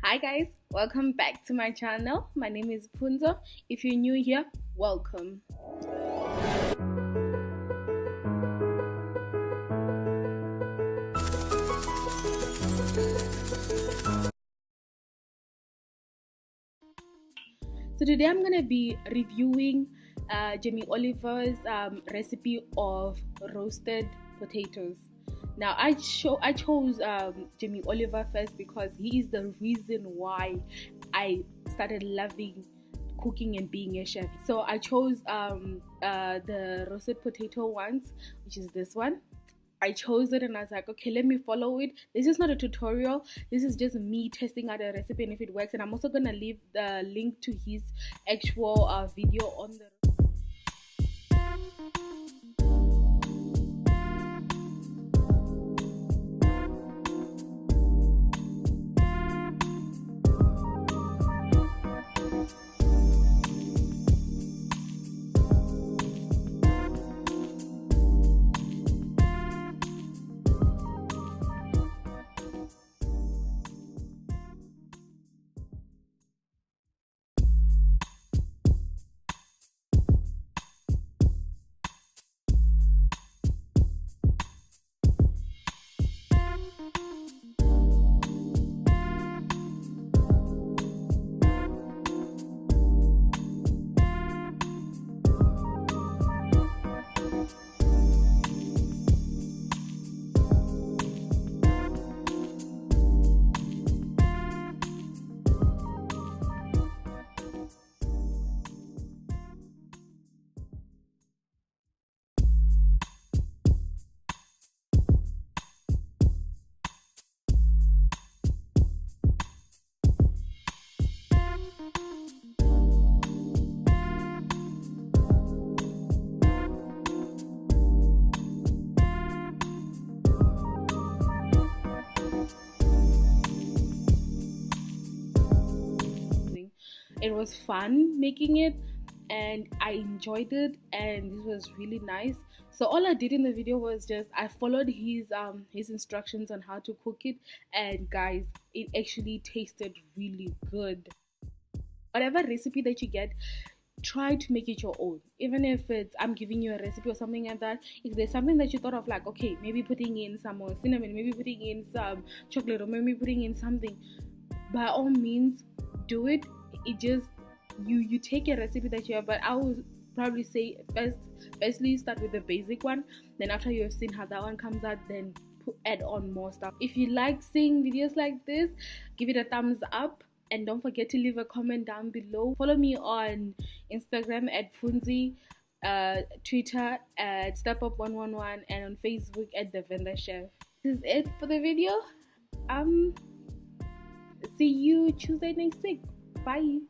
Hi guys, welcome back to my channel. My name is Punzo. If you're new here, welcome. So today I'm gonna be reviewing Jamie Oliver's recipe of roasted potatoes. Now I chose Jamie Oliver first because he is the reason why I started loving cooking and being a chef. So I chose the roasted potato ones, which is this one. I chose it and I was like, okay, let me follow it. This is not a tutorial. This is just me testing out a recipe and if it works. And I'm also gonna leave the link to his actual video on the it was fun making it and I enjoyed it and this was really nice. So all I did in the video was just I followed his instructions on how to cook it, and guys, it actually tasted really good. Whatever recipe that you get, try to make it your own. Even if it's I'm giving you a recipe or something like that, if there's something that you thought of, like okay, maybe putting in some more cinnamon, maybe putting in some chocolate, or maybe putting in something, by all means do it. It just you take a recipe that you have, but I would probably say firstly start with the basic one, then after you have seen how that one comes out, then add on more stuff. If you like seeing videos like this, give it a thumbs up and don't forget to leave a comment down below. Follow me on Instagram at Funzi, Twitter at StepUp111, and on Facebook at The Vendor Chef. This is it for the video. See you Tuesday next week. Bye.